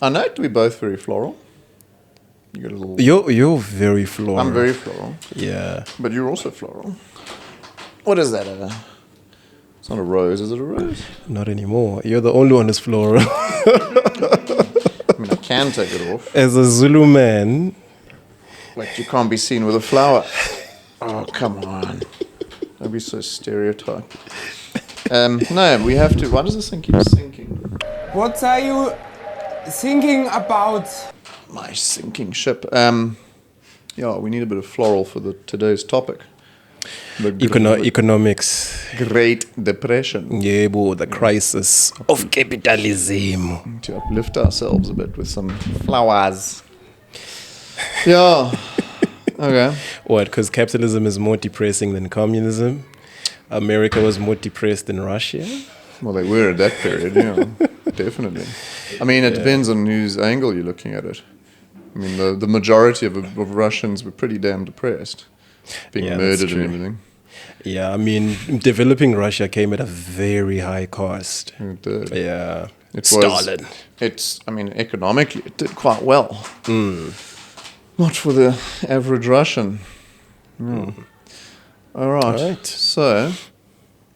I know we're both very floral. You got a little. You're very floral. I'm very floral. Yeah. But you're also floral. What is that? It's not a rose. Is it a rose? Not anymore. You're the only one who's floral. I mean, I can take it off. As a Zulu man. Like, you can't be seen with a flower. Oh, come on. Don't be so stereotyped. No, we have to. Why does this thing keep sinking? What are you thinking about? My sinking ship. Yeah, we need a bit of floral for today's topic. Economics. Great Depression. Yeah, the crisis of capitalism. To uplift ourselves a bit with some flowers. Yeah. Okay. What? Because capitalism is more depressing than communism. America was more depressed than Russia. Well, they were at that period, yeah. Definitely. I mean, it depends on whose angle you're looking at it. I mean, the majority of Russians were pretty damn depressed, being murdered and everything. Yeah, I mean, developing Russia came at a very high cost. It did. Yeah. Stalin. Economically, it did quite well. Not for the average Russian. All right. So,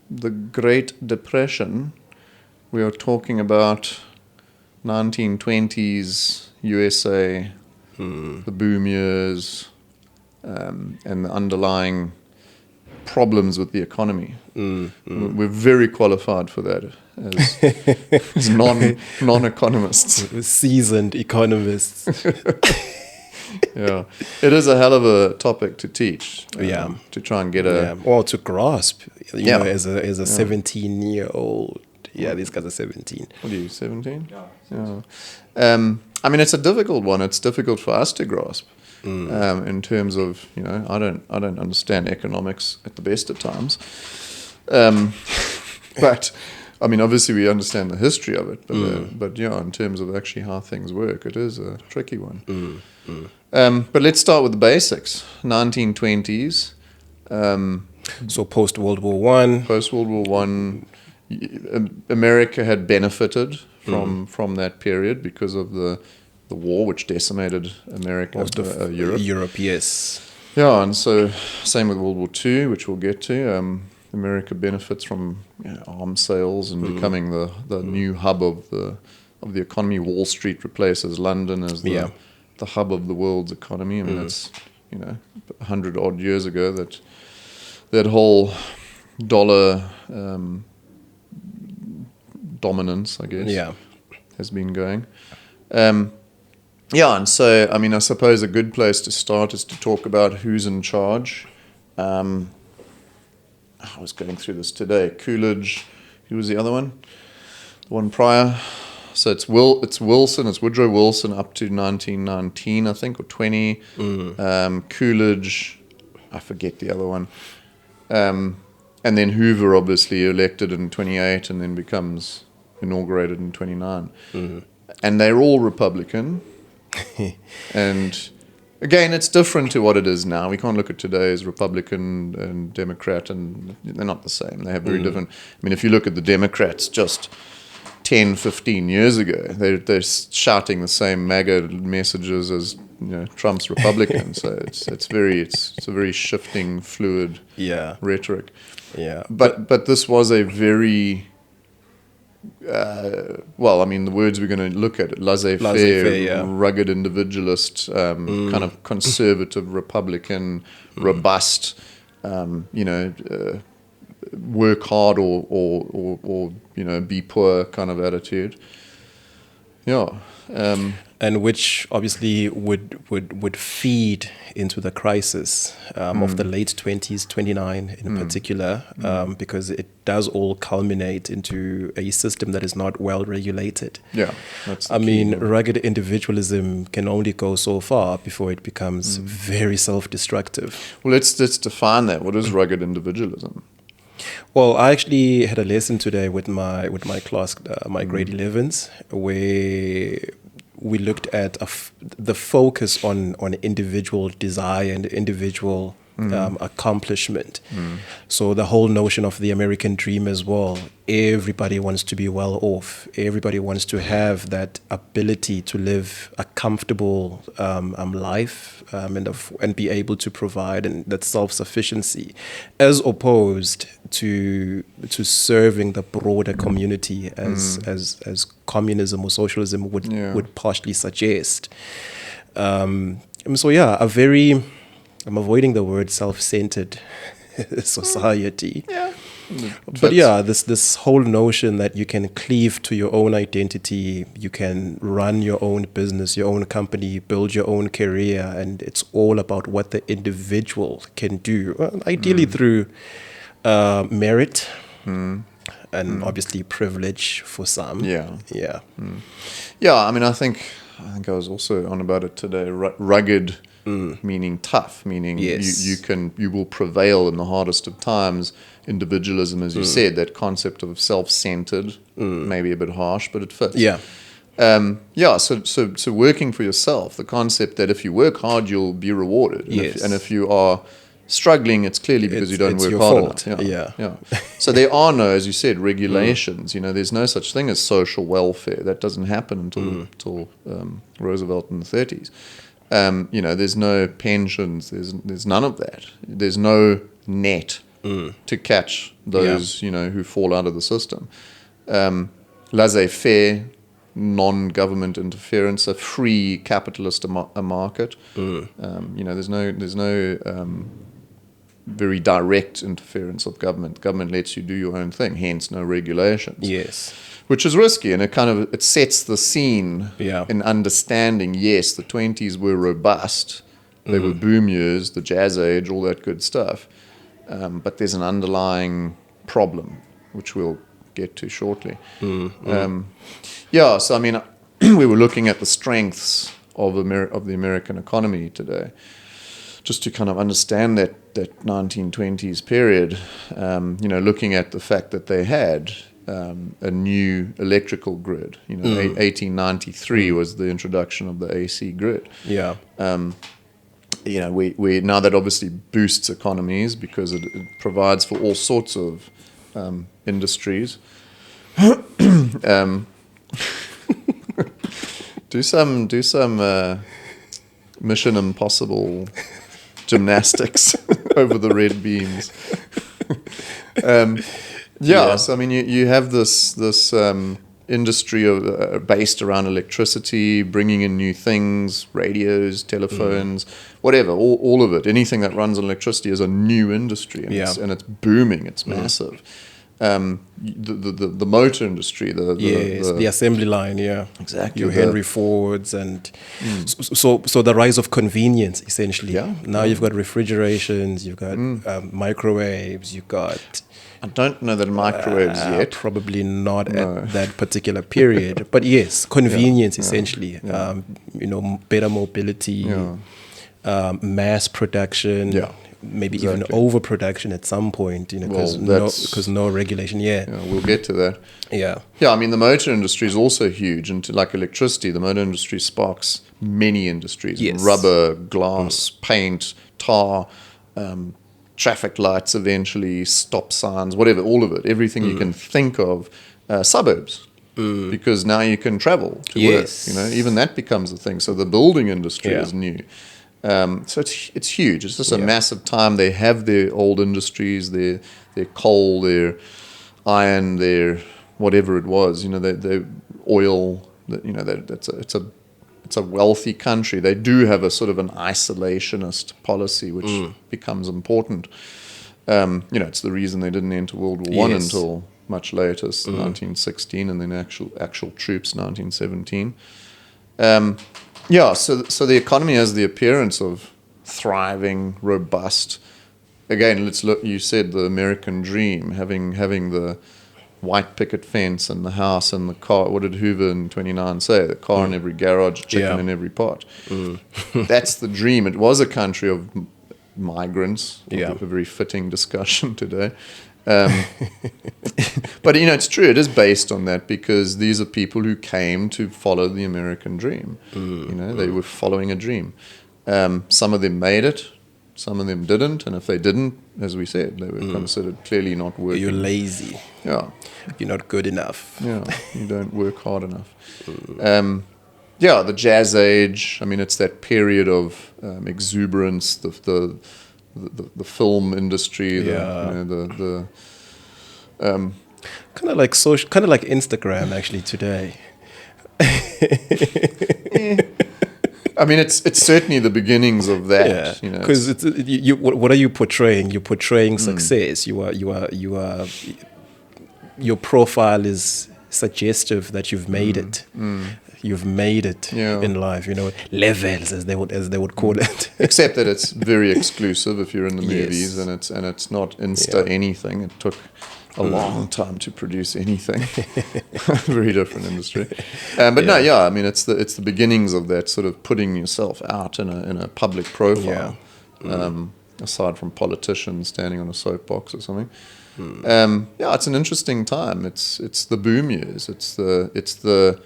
the Great Depression, we are talking about 1920s USA, the boom years, and the underlying problems with the economy. We're very qualified for that as non-economists. Seasoned economists. Yeah, it is a hell of a topic to teach. To try and get or to grasp. You know, as a 17-year-old. Yeah, these guys are 17. What are you, 17? Yeah. I mean, it's a difficult one. It's difficult for us to grasp in terms of, you know, I don't understand economics at the best of times. But I mean, obviously we understand the history of it, but yeah, in terms of actually how things work, it is a tricky one. But let's start with the basics. 1920s. So post World War One. Post World War One, America had benefited from that period because of the war, which decimated America, most of Europe. Europe, yes. Yeah, and so same with World War II, which we'll get to. America benefits from arms sales and becoming the new hub of the economy. Wall Street replaces London as the hub of the world's economy. I mean, that's 100 odd years ago that whole dollar dominance, I guess, has been going. And so, I mean, I suppose a good place to start is to talk about who's in charge. I was going through this today. Coolidge, who was the other one? The one prior. So it's Wilson, it's Woodrow Wilson up to 1919, I think, or 20. Coolidge, I forget the other one. And then Hoover, obviously, elected in 28 and then becomes inaugurated in 29. And they're all Republican. And again, it's different to what it is now. We can't look at today as Republican and Democrat, and they're not the same. They have very different. I mean, if you look at the Democrats just 10, 15 years ago, they're shouting the same MAGA messages as Trump's Republicans. So it's a very shifting, fluid rhetoric. Yeah, but this was a very the words we're going to look at, laissez-faire, rugged individualist, kind of conservative Republican, robust, work hard or be poor kind of attitude. Yeah. And which obviously would feed into the crisis of the late 20s, 29 in particular, because it does all culminate into a system that is not well regulated. Yeah, rugged individualism can only go so far before it becomes very self-destructive. Well, let's define that. What is rugged individualism? Well, I actually had a lesson today with my class, my grade 11s, where we looked at the focus on individual desire and individual accomplishment. So the whole notion of the American dream as well, everybody wants to be well off. Everybody wants to have that ability to live a comfortable life and be able to provide, and that self-sufficiency, as opposed to serving the broader community as communism or socialism would partially suggest. So yeah, I'm avoiding the word self-centered society. Yeah. But yeah, this whole notion that you can cleave to your own identity, you can run your own business, your own company, build your own career, and it's all about what the individual can do, ideally through merit and obviously privilege for some. Yeah. Yeah. Yeah, I mean, I think I was also on about it today. Rugged, meaning tough, meaning Yes. you will prevail in the hardest of times. Individualism, as you said, that concept of self-centered, maybe a bit harsh, but it fits. Yeah. So working for yourself, the concept that if you work hard, you'll be rewarded. Yes. And if you are struggling, it's clearly because you don't it's work your hard fault. enough. Yeah. So there are no, as you said, regulations. You know, there's no such thing as social welfare. That doesn't happen until Roosevelt in the 30s. You know, there's no pensions. There's none of that. There's no net to catch those who fall out of the system. Laissez-faire, non-government interference, a free capitalist market. There's no very direct interference of government. Government lets you do your own thing, hence no regulations. Yes. Which is risky, and it sets the scene in understanding, yes, the 20s were robust. They were boom years, the jazz age, all that good stuff. But there's an underlying problem, which we'll get to shortly. So I mean, we were looking at the strengths of the American economy today, just to kind of understand that 1920s period. Looking at the fact that they had a new electrical grid. 1893 was the introduction of the AC grid. Yeah. We now that obviously boosts economies because it provides for all sorts of industries. Do some Mission Impossible gymnastics over the red beams. So I mean, you have this industry based around electricity, bringing in new things, radios, telephones, whatever, all of it. Anything that runs on electricity is a new industry, and it's booming. It's massive. The motor industry, the assembly line, exactly. Your Henry Fords and so the rise of convenience, essentially. Now you've got refrigerations, you've got microwaves, you've got. I don't know that microwaves yet. Probably not at that particular period, but yes, convenience essentially. Better mobility, mass production. Maybe even overproduction at some point, because no regulation. We'll get to that. I mean, the motor industry is also huge, and like electricity, the motor industry sparks many industries: rubber, glass, paint, tar, traffic lights, eventually stop signs, whatever, all of it, everything you can think of. Suburbs, because now you can travel to work. Even that becomes a thing. So the building industry is new. So it's huge. It's just a massive time. They have their old industries, their coal, their iron, their whatever it was. Their oil. It's a wealthy country. They do have a sort of an isolationist policy, which becomes important. It's the reason they didn't enter World War I until much later, 1916, and then actual troops, 1917. So the economy has the appearance of thriving, robust. Again, let's look. You said the American dream, having the white picket fence and the house and the car. What did Hoover in 29 say? The car in every garage, chicken in every pot. That's the dream. It was a country of migrants. A very fitting discussion today. But it's true. It is based on that because these are people who came to follow the American dream. They were following a dream. Some of them made it. some of them didn't, and if they didn't, as we said, they were considered clearly not working. You're lazy. Yeah. You're not good enough. Yeah, you don't work hard enough. Yeah, the Jazz Age. I mean, it's that period of exuberance. The film industry. Kind of like social, kind of like Instagram actually today. I mean, it's certainly the beginnings of that. Yeah, you know, because what are you portraying? You're portraying success. You are. Your profile is suggestive that you've made it. You've made it in life. You know, levels as they would call it. Except that it's very exclusive if you're in the Yes. movies, and it's not insta anything. It took a long time to produce anything. Very different industry. But no, I mean, it's the beginnings of that sort of putting yourself out in a public profile. Aside from politicians standing on a soapbox or something. It's an interesting time. It's the boom years. It's the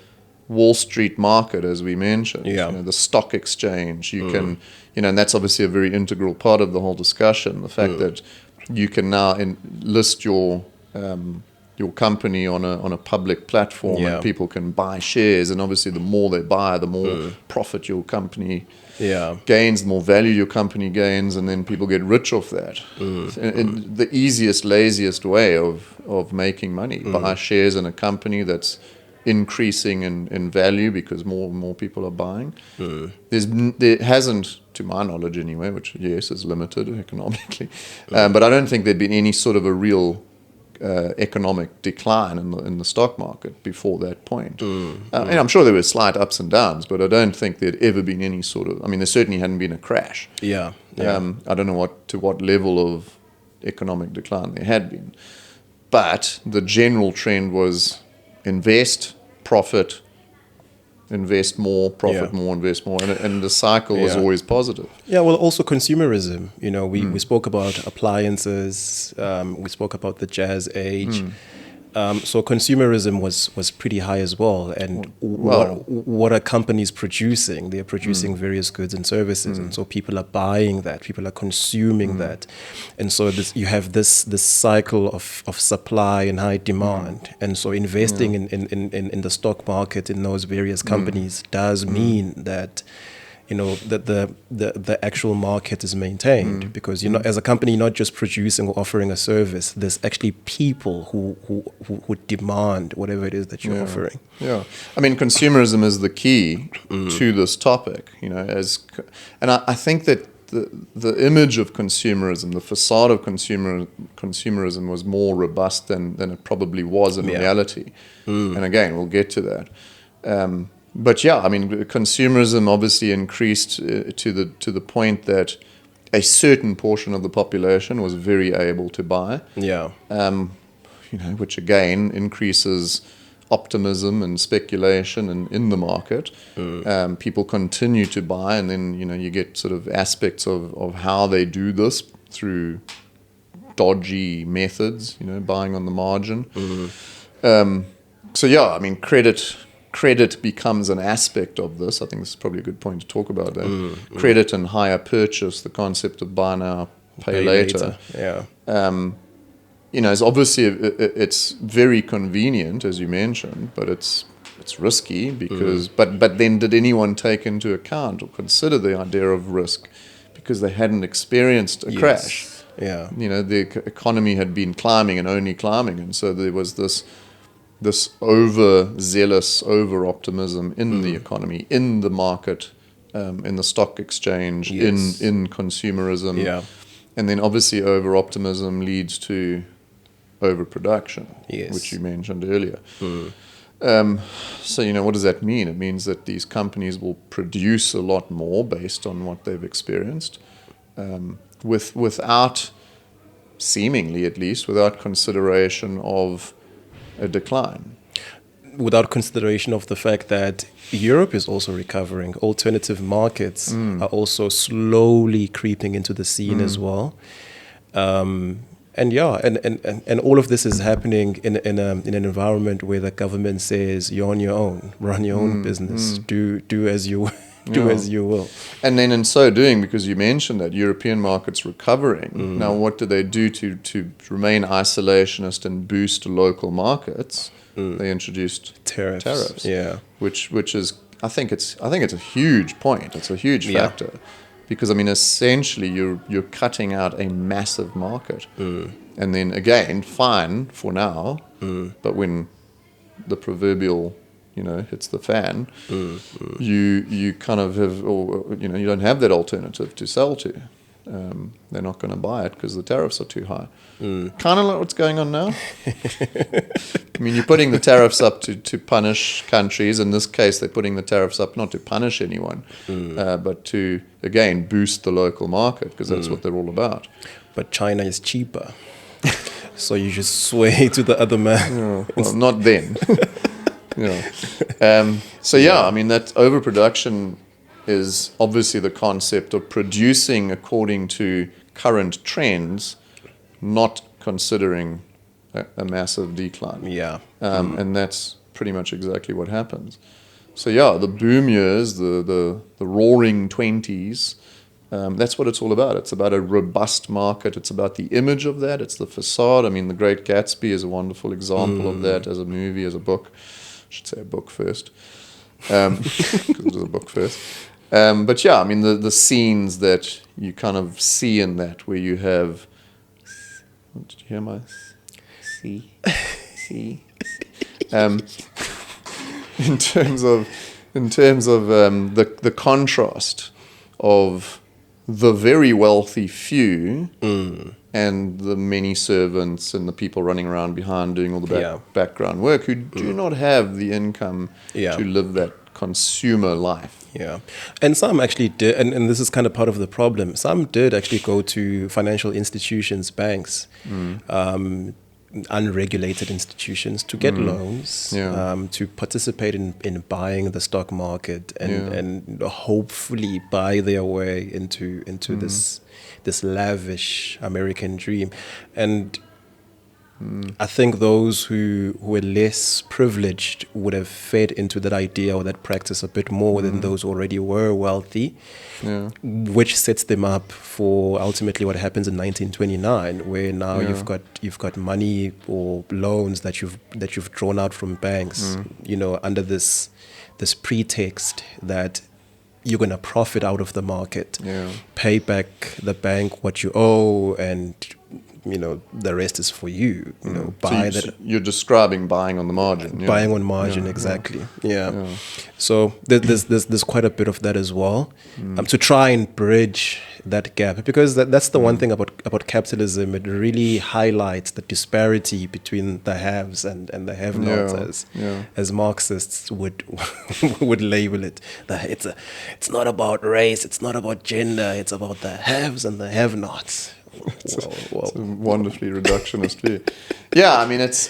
Wall Street market, as we mentioned. Yeah. You know, the stock exchange. You can, and that's obviously a very integral part of the whole discussion. The fact that you can now list your company on a public platform, and people can buy shares. And obviously, the more they buy, the more profit your company gains, the more value your company gains, and then people get rich off that. And the easiest, laziest way of making money: buy shares in a company that's increasing in value because more and more people are buying. There hasn't, to my knowledge anyway, which yes is limited economically, but I don't think there'd been any sort of a real economic decline in the stock market before that point. And I'm sure there were slight ups and downs, but I don't think there'd ever been any sort of. I mean, there certainly hadn't been a crash. I don't know what level of economic decline there had been, but the general trend was invest, profit, invest more, profit more, invest more, and the cycle was always positive. Yeah, well, also consumerism. You know, we spoke about appliances. We spoke about the Jazz Age. So consumerism was pretty high as well. And what are companies producing? They're producing various goods and services, and so people are buying that. People are consuming that, and so you have this cycle of supply and high demand. And so investing in the stock market in those various companies does mean that, you know, that the actual market is maintained, because you're not, as a company, not just producing or offering a service. There's actually people who demand whatever it is that you're offering. Yeah, I mean, consumerism is the key to this topic. You know, and I think that the image of consumerism, the facade of consumerism, was more robust than it probably was in reality. And again, we'll get to that. But yeah, I mean, consumerism obviously increased to the point that a certain portion of the population was very able to buy. You know, which again increases optimism and speculation in the market. People continue to buy, and then you get sort of aspects of how they do this through dodgy methods. Buying on the margin. So yeah, I mean, credit becomes an aspect of this. I think this is probably a good point to talk about that. Credit and hire purchase, the concept of buy now, pay later. It's obviously it's very convenient, as you mentioned, but it's risky because. But then, did anyone take into account or consider the idea of risk because they hadn't experienced a crash? The economy had been climbing and only climbing, and so there was this overzealous over-optimism in the economy, in the market, in the stock exchange, in consumerism. And then obviously over-optimism leads to overproduction, which you mentioned earlier. So, what does that mean? It means that these companies will produce a lot more based on what they've experienced, without, seemingly at least, without consideration of a decline. Without consideration of the fact that Europe is also recovering. Alternative markets are also slowly creeping into the scene as well. And all of this is happening in an environment where the government says you're on your own, run your own business, do as you do as you will. And then in so doing, because you mentioned that European markets recovering, now what do they do to remain isolationist and boost local markets? They introduced tariffs. Yeah. Which is I think it's a huge point. It's a huge factor. Because I mean essentially you're cutting out a massive market. And then again, fine for now, but when the proverbial hits the fan, you kind of have, or you don't have that alternative to sell to. They're not going to buy it because the tariffs are too high. Kind of like what's going on now. I mean, you're putting the tariffs up to punish countries. In this case, they're putting the tariffs up not to punish anyone, but to, again, boost the local market, because that's what they're all about. But China is cheaper. So you just sway to the other man. Well, not then. I mean, that overproduction is obviously the concept of producing according to current trends, not considering a massive decline. And that's pretty much exactly what happens. So the boom years, the Roaring Twenties, that's what it's all about. It's about a robust market. It's about the image of that. It's the facade. I mean, The Great Gatsby is a wonderful example of that as a movie, as a book. I should say a book first, because it was a book first. But I mean, the scenes that you kind of see in that, where you have, did you hear my C? In terms of the contrast of the very wealthy few and the many servants and the people running around behind doing all the background work who do not have the income to live that consumer life. And some actually did, and this is kind of part of the problem, some did actually go to financial institutions, banks, unregulated institutions, to get loans, to participate in buying the stock market and hopefully buy their way into this lavish American dream. And I think those who were less privileged would have fed into that idea or that practice a bit more than those who already were wealthy, which sets them up for ultimately what happens in 1929, where now you've got money or loans that you've drawn out from banks, under this pretext that you're going to profit out of the market, pay back the bank what you owe, and the rest is for you. Buy so that. You're describing buying on the margin. Buying on margin, exactly. So there's quite a bit of that as well, to try and bridge that gap, because that's the one thing about capitalism. It really highlights the disparity between the haves and the have-nots, as Marxists would would label it. It's not about race, it's not about gender, it's about the haves and the have-nots. It's a wonderfully reductionist view. I mean, it's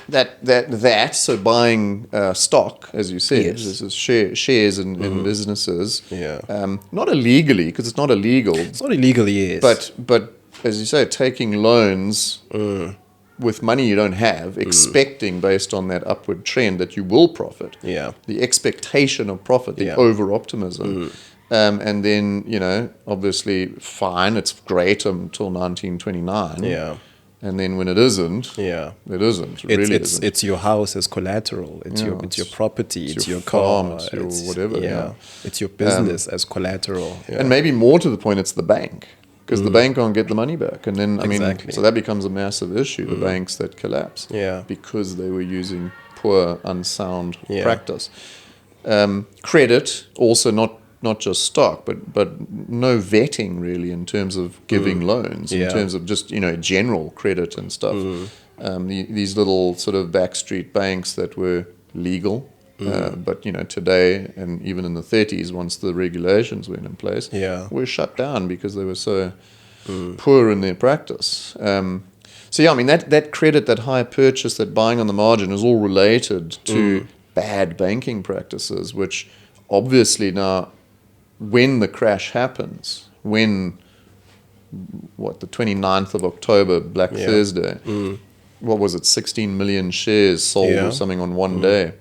that. So buying stock, as you said, this is shares in businesses. Not illegally, because it's not illegal. It's not illegal, yes. But as you say, taking loans with money you don't have, expecting based on that upward trend that you will profit. The expectation of profit, the over-optimism. And then, obviously, fine, it's great until 1929. And then when it isn't, it isn't. It really isn't. It's your house as collateral. It's your property. It's your farm. car. It's your whatever. It's your business as collateral. And maybe more to the point, it's the bank. Because the bank can't get the money back. And then, I mean, so that becomes a massive issue, the banks that collapse. Because they were using poor, unsound practice. Credit, also not just stock, but no vetting really in terms of giving loans, in terms of just, general credit and stuff. These little sort of backstreet banks that were legal, but, today and even in the 30s, once the regulations went in place, were shut down because they were so poor in their practice. I mean, that credit, that high purchase, that buying on the margin is all related to bad banking practices, which obviously now, when the crash happens, the 29th of October, Black Thursday, what was it, 16 million shares sold or something on one day.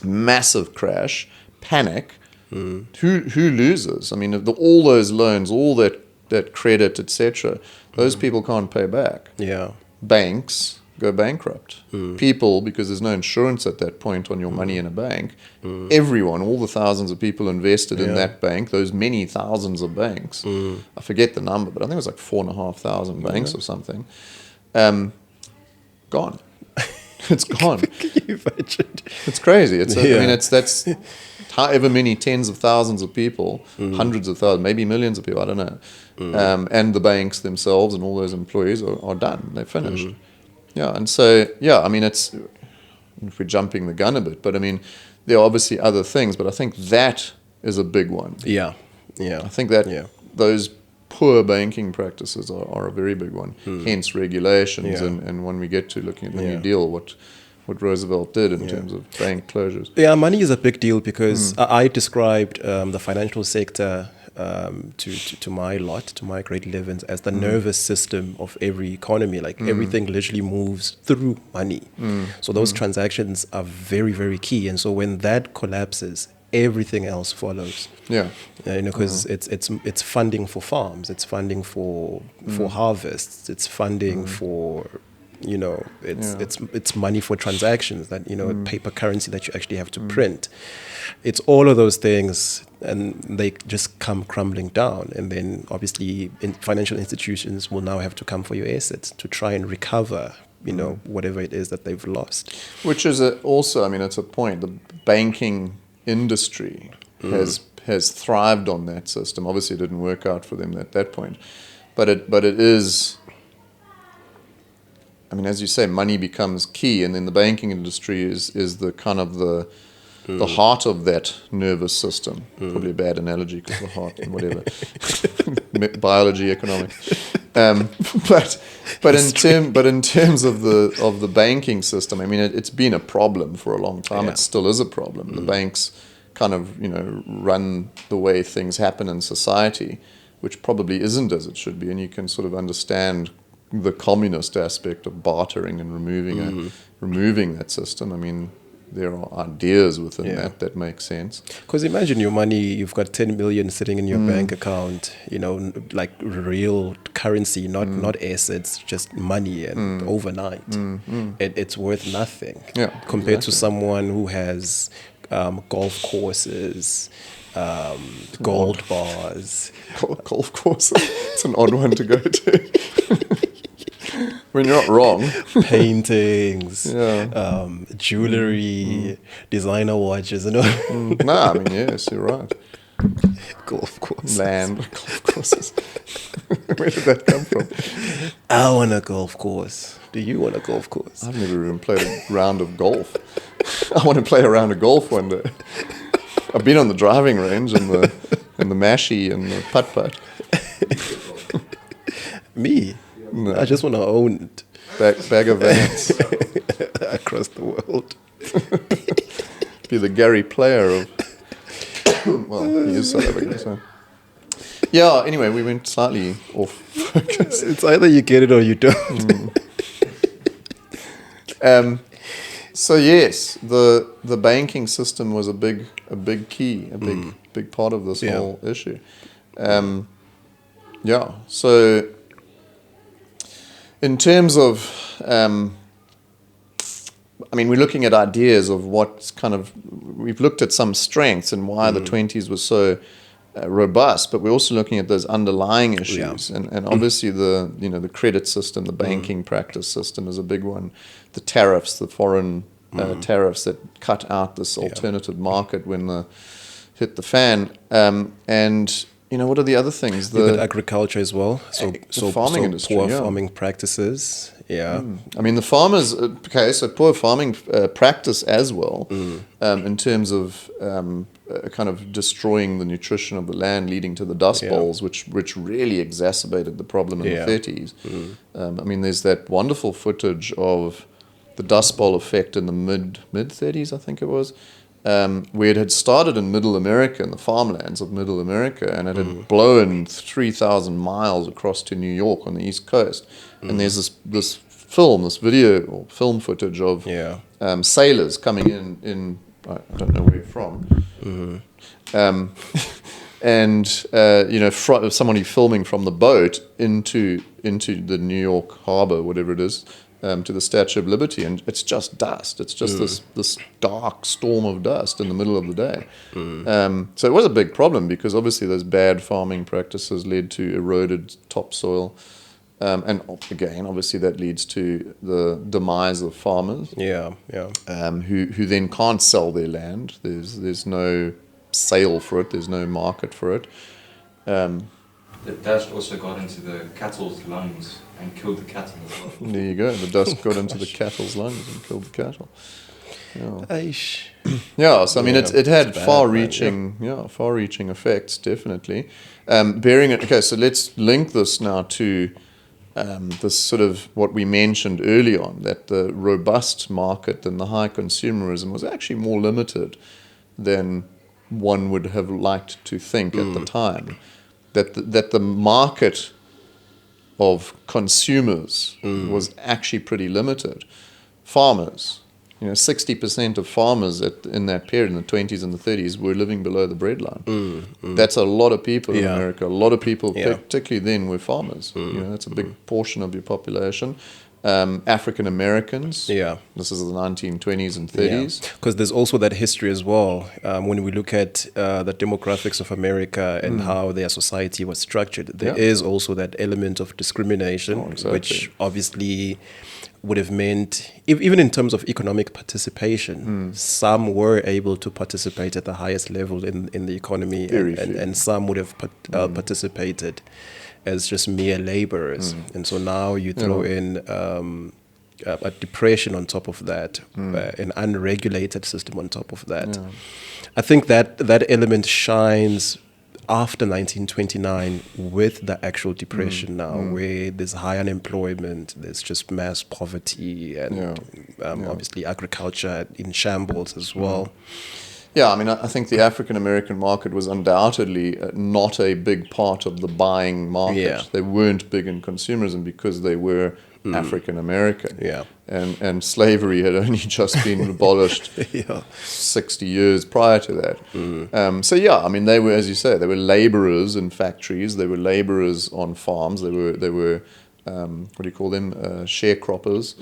Massive crash, panic, Who loses? I mean, all those loans, all that credit, etc. Those people can't pay back. Yeah. Banks go bankrupt. People, because there's no insurance at that point on your money in a bank. Everyone, all the thousands of people invested in that bank, those many thousands of banks. I forget the number, but I think it was like 4,500 banks or something. Gone. It's gone. It's crazy. I mean, that's however many tens of thousands of people, hundreds of thousands, maybe millions of people, I don't know. And the banks themselves and all those employees are done. They're finished. Yeah, and so, I mean, if we're jumping the gun a bit, but I mean, there are obviously other things, but I think that is a big one. Yeah. I think that those poor banking practices are a very big one. Hence regulations, and when we get to looking at the New Deal, what Roosevelt did in terms of bank closures. Yeah, money is a big deal because I described the financial sector to my grade 11s as the nervous system of every economy. Like everything literally moves through money. So those transactions are very, very key. And so when that collapses, everything else follows. Yeah, because it's funding for farms, it's funding for harvests, it's funding for it's money for transactions that paper currency that you actually have to print. It's all of those things, and they just come crumbling down. And then obviously financial institutions will now have to come for your assets to try and recover whatever it is that they've lost. Which is also, I mean, it's a point. The banking industry has thrived on that system. Obviously, it didn't work out for them at that point, but it is. I mean, as you say, money becomes key, and then the banking industry is the kind of the heart of that nervous system. Probably a bad analogy because the heart and whatever, biology, economics. But in terms of the banking system, I mean, it's been a problem for a long time. It still is a problem. The banks kind of run the way things happen in society, which probably isn't as it should be, and you can sort of understand the communist aspect of bartering and removing that system. I mean, there are ideas within that make sense. Because imagine your money, you've got 10 million sitting in your bank account, like real currency, not assets, just money, and overnight. It's worth nothing compared to someone who has golf courses, gold bars. Golf courses? It's an odd one to go to. I mean, you're not wrong. Paintings, jewelry, designer watches, and all. No, I mean, yes, you're right. Golf courses. Land, golf courses. Where did that come from? I want a golf course. Do you want a golf course? I've never even played a round of golf. I want to play a round of golf one day. I've been on the driving range and the mashie and the putt-putt. Me? No. I just want to own it. Bag of Vans. Across the world. Be the Gary Player of... Well, he is South African, so... Yeah, anyway, we went slightly off focus. It's either you get it or you don't. So yes, the banking system was a big key, a big part of this whole issue. So in terms of, I mean, we're looking at ideas of what's kind of, we've looked at some strengths and why the 20s was so robust, but we're also looking at those underlying issues. And obviously the credit system, the banking practice system is a big one. The tariffs, the foreign tariffs that cut out this alternative market when the hit the fan. And what are the other things? The agriculture as well. So farming industry, poor farming practices. Yeah. I mean, the farmers, so poor farming practice as well, in terms of kind of destroying the nutrition of the land, leading to the Dust Bowls, which really exacerbated the problem in the 30s. I mean, there's that wonderful footage of the Dust Bowl effect in the mid-30s, I think it was, where it had started in Middle America, in the farmlands of Middle America, and it had blown 3,000 miles across to New York on the East Coast. And there's this video or film footage of sailors coming in I don't know where from, And somebody filming from the boat into the New York harbor, whatever it is, to the Statue of Liberty, and it's just dust. It's just this dark storm of dust in the middle of the day. So it was a big problem because obviously those bad farming practices led to eroded topsoil, and again, obviously that leads to the demise of farmers. Who then can't sell their land. There's no sale for it. There's no market for it. The dust also got into the cattle's lungs and killed the cattle as well. There you go. The dust got into the cattle's lungs and killed the cattle. Yeah. So I mean, it had far-reaching effects, definitely. Okay, so let's link this now to this sort of what we mentioned early on, that the robust market and the high consumerism was actually more limited than one would have liked to think at the time. That the market of consumers was actually pretty limited. Farmers, 60% of farmers in that period, in the 20s and the 30s, were living below the breadline. That's a lot of people in America. A lot of people, particularly then, were farmers. That's a big portion of your population. African Americans. This is the 1920s and 30s. Because there's also that history as well. When we look at the demographics of America and how their society was structured, there is also that element of discrimination, which obviously would have meant, even in terms of economic participation, some were able to participate at the highest level in the economy, and some would have participated as just mere laborers. And so now you throw in a depression on top of that, an unregulated system on top of that. I think that element shines after 1929 with the actual depression now, where there's high unemployment, there's just mass poverty, and obviously agriculture in shambles as well. Yeah, I mean, I think the African-American market was undoubtedly not a big part of the buying market. They weren't big in consumerism because they were African-American. And slavery had only just been abolished 60 years prior to that. So, I mean, they were, as you say, they were laborers in factories. They were laborers on farms. They were what do you call them? Sharecroppers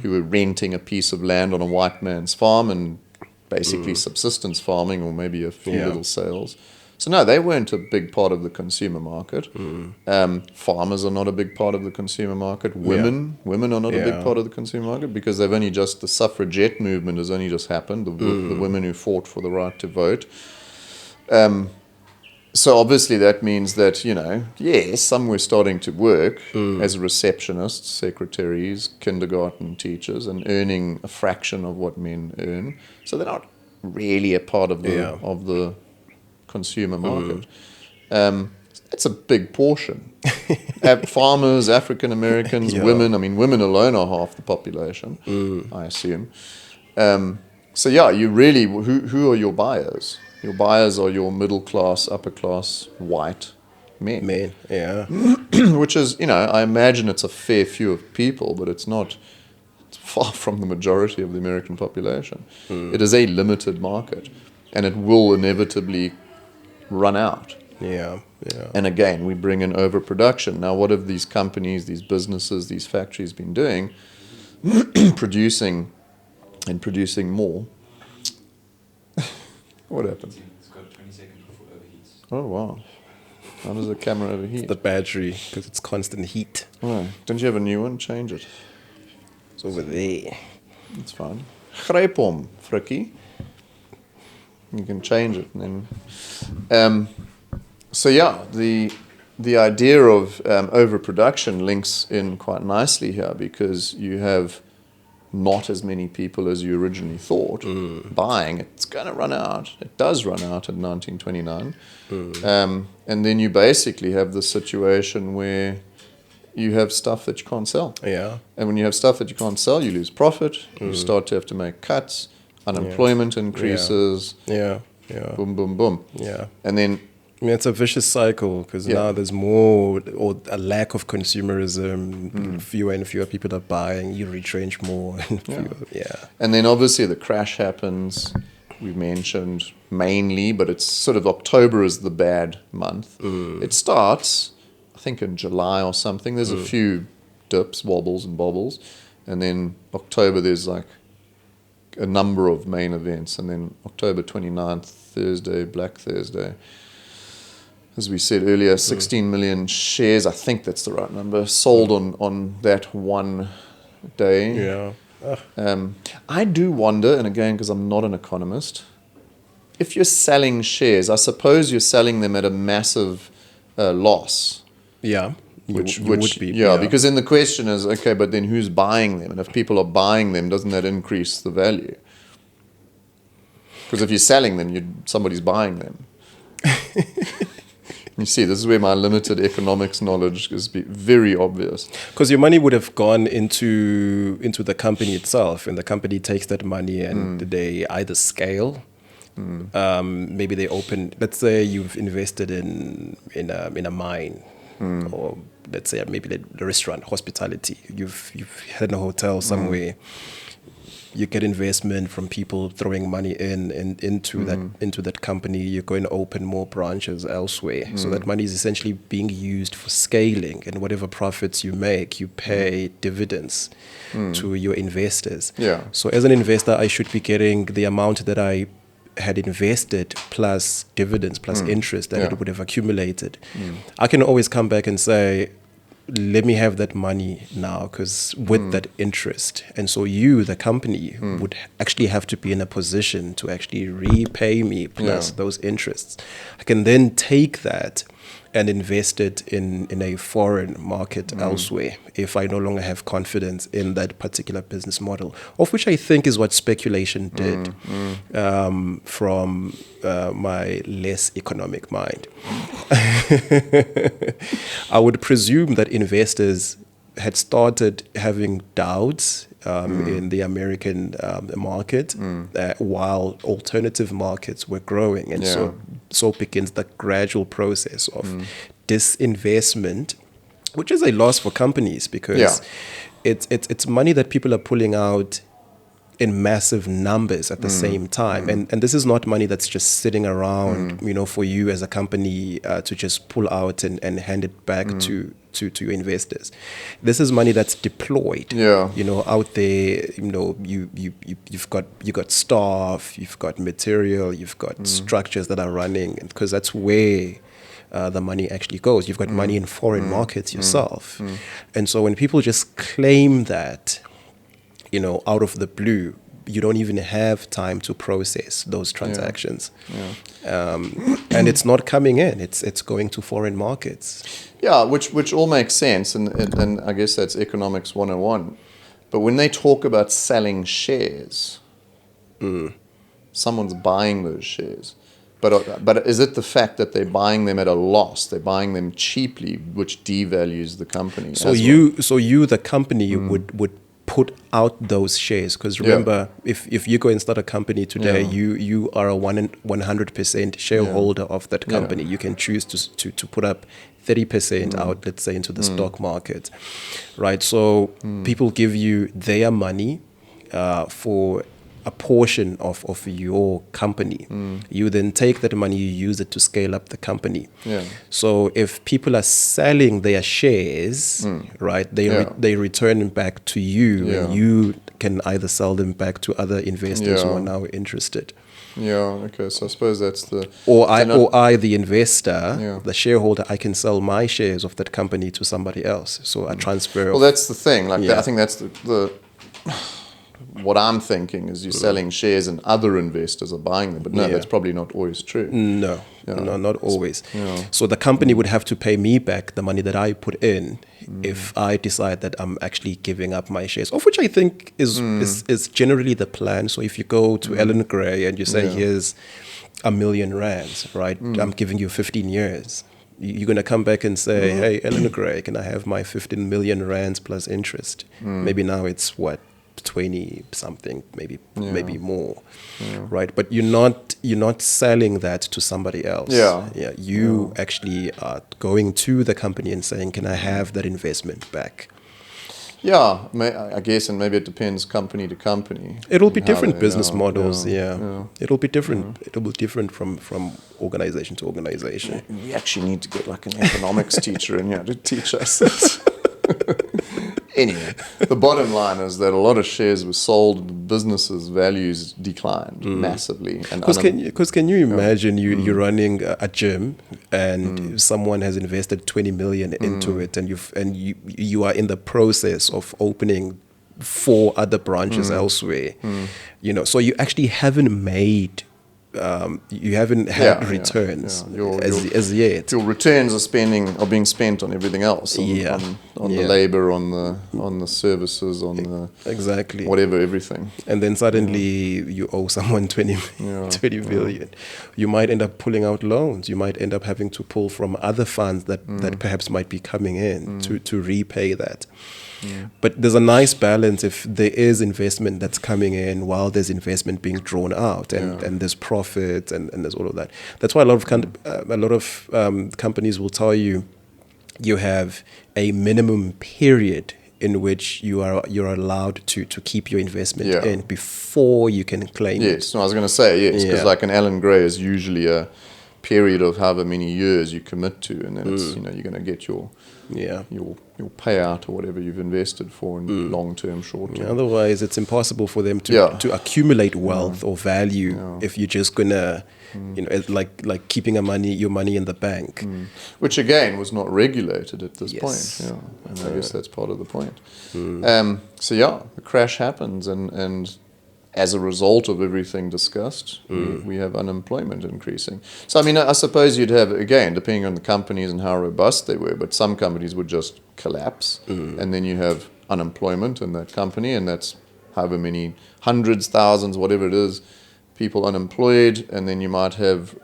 who were renting a piece of land on a white man's farm and basically subsistence farming, or maybe a few little sales. So no, they weren't a big part of the consumer market. Farmers are not a big part of the consumer market. Women are not a big part of the consumer market because the suffragette movement has only just happened. The women who fought for the right to vote. So obviously that means that, some were starting to work as receptionists, secretaries, kindergarten teachers, and earning a fraction of what men earn. So they're not really a part of the consumer market. It's a big portion. Farmers, African Americans, women. I mean, women alone are half the population, I assume. So you really, who are your buyers? Your buyers are your middle class, upper class, white men. Which is, I imagine it's a fair few of people, but it's far from the majority of the American population. It is a limited market, and it will inevitably run out. And again, we bring in overproduction. Now, what have these companies, these businesses, these factories been doing? Producing more. What happened? It's got 20 seconds before it overheats. Oh, wow. How does the camera overheat? The battery, because it's constant heat. Oh, don't you have a new one? Change it. It's over there. It's fine. Gryp hom, Frikkie. You can change it. And then, the idea of overproduction links in quite nicely here because you have not as many people as you originally thought buying. It's going to run out. It does run out in 1929. And then you basically have the situation where you have stuff that you can't sell. And when you have stuff that you can't sell, you lose profit. You start to have to make cuts. Unemployment increases. Boom, boom, boom. And then it's a vicious cycle because now there's more or a lack of consumerism. Fewer and fewer people are buying. You retrench more. And then obviously the crash happens. we've mentioned mainly, but it's sort of October is the bad month. It starts, I think, in July or something. There's a few dips, wobbles and bobbles. And then October, there's like a number of main events. And then October 29th, Thursday, Black Thursday. As we said earlier, 16 million shares, I think that's the right number, sold on that one day. Yeah. I do wonder, and again, because I'm not an economist, if you're selling shares, I suppose you're selling them at a massive loss. Yeah. Which would be. Yeah, because then the question is, okay, but then who's buying them? And if people are buying them, doesn't that increase the value? Because if you're selling them, somebody's buying them. You see, this is where my limited economics knowledge is very obvious. Because your money would have gone into the company itself, and the company takes that money and they either scale. Maybe they open. Let's say you've invested in a mine, or let's say maybe the restaurant, hospitality. You've had a hotel somewhere. You get investment from people throwing money into that company. You're going to open more branches elsewhere. So that money is essentially being used for scaling, and whatever profits you make, you pay dividends to your investors. Yeah. So as an investor, I should be getting the amount that I had invested plus dividends plus interest that it would have accumulated. I can always come back and say, let me have that money now, because with that interest. And so you, the company, would actually have to be in a position to actually repay me plus those interests. I can then take that and invest it in a foreign market elsewhere if I no longer have confidence in that particular business model, of which I think is what speculation did from my less economic mind. I would presume that investors had started having doubts in the American market while alternative markets were growing. And so begins the gradual process of disinvestment, which is a loss for companies because it's money that people are pulling out in massive numbers at the same time. And this is not money that's just sitting around, for you as a company to just pull out and hand it back to your investors. This is money that's deployed, out there. You've got staff, you've got material, you've got structures that are running, because that's where the money actually goes. You've got money in foreign markets yourself. And so when people just claim that, out of the blue, you don't even have time to process those transactions. And it's not coming in, it's going to foreign markets. Yeah, which all makes sense, and I guess that's economics 101. But when they talk about selling shares, someone's buying those shares. But is it the fact that they're buying them at a loss? They're buying them cheaply, which devalues the company. So you, the company, would put out those shares, because remember, if you go and start a company today, you are a 100% shareholder of that company. You can choose to put up 30% out, let's say, into the stock market, right? So people give you their money for a portion of your company. You then take that money, you use it to scale up the company. So if people are selling their shares, right, they return back to you, and you can either sell them back to other investors who are now interested. Okay, so I suppose that's the... Or I, the investor, the shareholder, I can sell my shares of that company to somebody else. So a transfer. Well, that's the thing. I think that's the what I'm thinking is you're selling shares and other investors are buying them. But no, that's probably not always true. No, not always. So the company would have to pay me back the money that I put in if I decide that I'm actually giving up my shares, of which I think is generally the plan. So if you go to Ellen Gray and you say, here's R1 million, right? I'm giving you 15 years. You're going to come back and say, hey, Ellen Gray, can I have my 15 million rands plus interest? Maybe now it's what? 20 something, maybe more, right? But you're not selling that to somebody else. You actually are going to the company and saying, can I have that investment back? Yeah, I guess, and maybe it depends company to company. It'll be how different they- business yeah, models. yeah, Yeah, yeah. it'll be different. It'll be different from organization to organization. We actually need to get like an economics teacher in here to teach us this. Anyway, the bottom line is that a lot of shares were sold, and businesses' values declined massively. And Because can you imagine you're running a gym and someone has invested 20 million into it, and you are in the process of opening 4 other branches elsewhere, so you actually haven't made. You haven't had returns as yet. Your returns are being spent on everything else, on the labor, on the services, on the Exactly. whatever, everything. And then suddenly you owe someone 20 billion. You might end up pulling out loans. You might end up having to pull from other funds that perhaps might be coming in to repay that. But there's a nice balance if there is investment that's coming in while there's investment being drawn out, and there's profit and there's all of that. That's why a lot of companies will tell you have a minimum period in which you're allowed to keep your investment in before you can claim it. Yes, no, I was going to say yes, because like an Alan Gray is usually a period of however many years you commit to, and then it's you're going to get your payout or whatever you've invested for in long term, short term. Otherwise, it's impossible for them to accumulate wealth or value if you're just gonna, it's like keeping your money in the bank, which again was not regulated at this point. Yeah, and I guess that's part of the point. So the crash happens, and as a result of everything discussed, we have unemployment increasing. So, I mean, I suppose you'd have, again, depending on the companies and how robust they were, but some companies would just collapse, and then you have unemployment in that company, and that's however many hundreds, thousands, whatever it is, people unemployed, and then you might have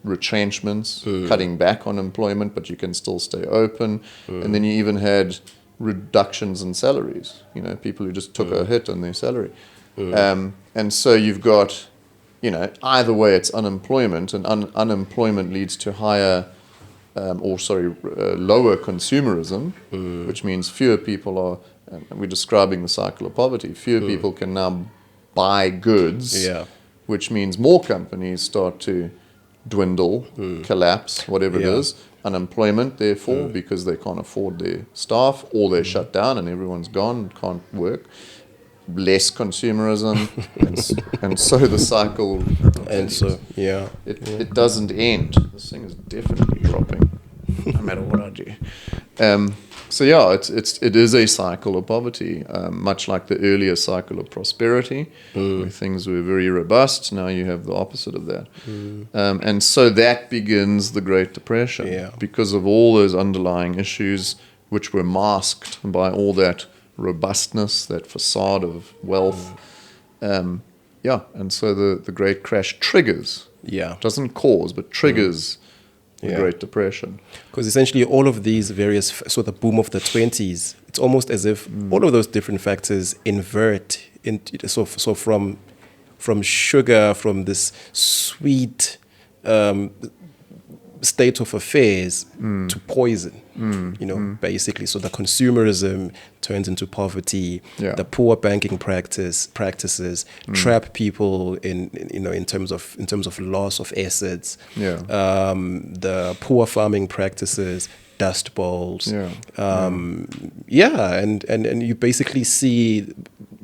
retrenchments, cutting back on employment, but you can still stay open, and then you even had reductions in salaries, people who just took a hit on their salary. And so you've got, either way it's unemployment, and unemployment leads to lower consumerism, which means fewer people are, and we're describing the cycle of poverty, fewer people can now buy goods, which means more companies start to dwindle, collapse, whatever it is. Unemployment, therefore, because they can't afford their staff, or they're shut down and everyone's gone, can't work. Less consumerism, and so the cycle continues. And so it doesn't end. This thing is definitely dropping, no matter what I do. It is a cycle of poverty, much like the earlier cycle of prosperity, where things were very robust. Now you have the opposite of that, and so that begins the Great Depression because of all those underlying issues, which were masked by all that robustness, that facade of wealth, and so the Great Crash triggers, doesn't cause, but triggers the Great Depression. Because essentially all of these various, so the boom of the 20s, it's almost as if all of those different factors invert so from sugar, from this sweet state of affairs to poison, basically. So the consumerism turns into poverty. The poor banking practices trap people in terms of loss of assets. The poor farming practices, dust bowls. And you basically see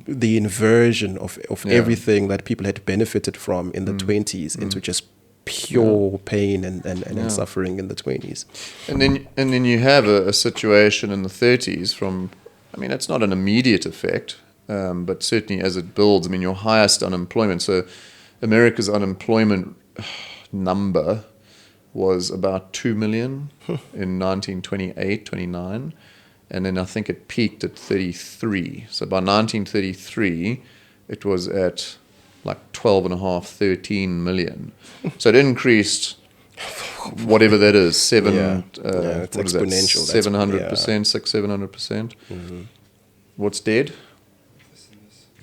the inversion of everything that people had benefited from in the 20s into just pure pain and suffering in the 20s. And then you have a situation in the 30s from, it's not an immediate effect, but certainly as it builds, your highest unemployment. So America's unemployment number was about 2 million in 1928, 29. And then I think it peaked at 33. So by 1933, it was at like 12.5, 13 million. So it increased, whatever that is, it's exponential. 700%, 600-700%. What's dead?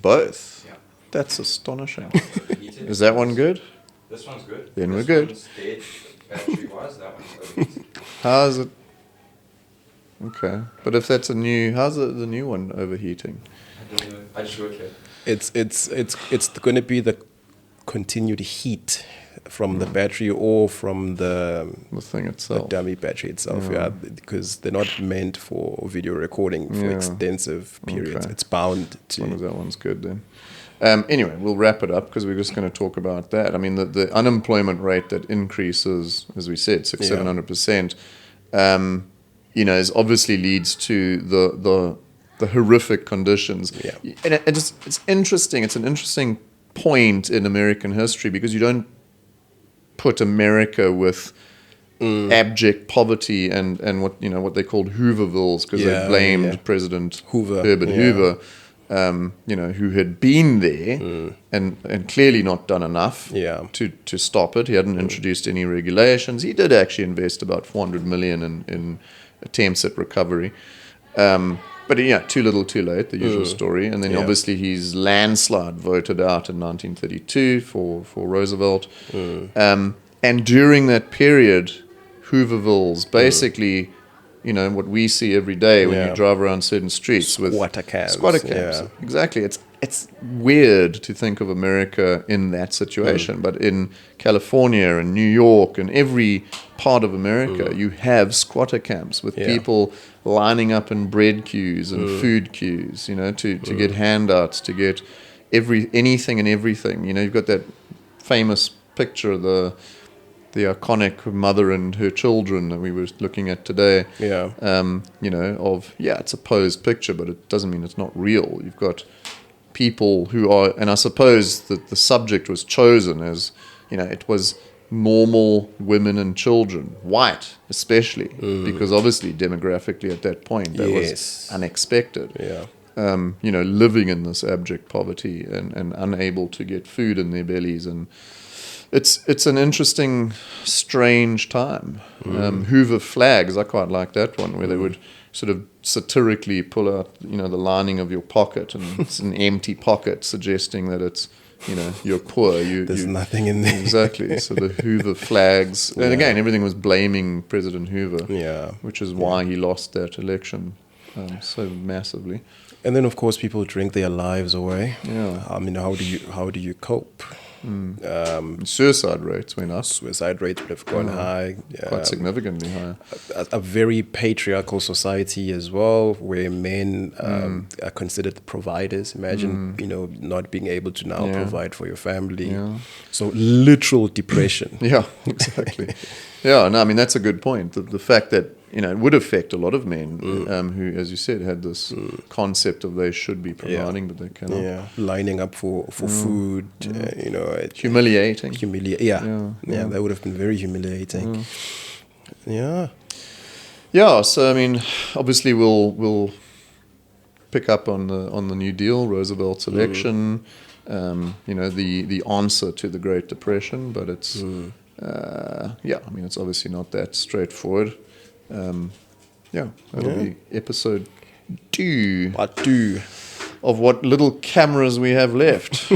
Both. Yeah. That's astonishing. Is that one good? This one's good. Then we're good. One's dead battery-wise, that one's overheating. How is it? Okay. But if that's a new, how's the new one overheating? I don't know. I just work here. It's going to be the continued heat from the battery or from the thing the itself. dummy battery itself, because they're not meant for video recording for Yeah. extensive periods. Okay. It's bound As long as to. that one's good then. Anyway, we'll wrap it up because we're just going to talk about that. I mean, the unemployment rate that increases, as we said, 700%, is obviously leads to the horrific conditions. Yeah. And it's interesting. It's an interesting point in American history because you don't put America with abject poverty and what they called Hoovervilles because they blamed President Herbert Hoover. Who had been there and clearly not done enough to stop it. He hadn't introduced any regulations. He did actually invest about $400 million in attempts at recovery. But too little, too late, the usual story. And then obviously he's landslide voted out in 1932 for Roosevelt. And during that period, Hoovervilles basically... what we see every day when you drive around certain streets with squatter camps. Yeah. Exactly. It's weird to think of America in that situation, but in California and New York and every part of America, you have squatter camps with people lining up in bread queues and food queues, to get handouts, to get anything and everything. You've got that famous picture of the iconic mother and her children that we were looking at today. It's a posed picture, but it doesn't mean it's not real. You've got people who are, and I suppose that the subject was chosen as, it was normal women and children, white especially, because obviously demographically at that point that was unexpected. Living in this abject poverty and unable to get food in their bellies, and it's an interesting, strange time. Hoover flags, I quite like that one, where they would sort of satirically pull out, the lining of your pocket, and it's an empty pocket, suggesting that it's, you're poor. There's nothing in there. Exactly. So the Hoover flags, and again, everything was blaming President Hoover, which is why he lost that election so massively. And then, of course, people drink their lives away. Yeah. I mean, how do you cope? Suicide rates went up. Suicide rates would have gone high. Quite significantly high. A very patriarchal society as well, where men are considered the providers. Imagine, not being able to now provide for your family. Yeah. So literal depression. Yeah, exactly. I mean, that's a good point. The fact that, it would affect a lot of men who, as you said, had this concept of they should be providing, but they cannot. Yeah, lining up for food, humiliating. That would have been very humiliating. So I mean, obviously we'll pick up on the New Deal, Roosevelt's election, the answer to the Great Depression, but it's I mean, it's obviously not that straightforward. That'll be episode 2. Part 2 of what little cameras we have left.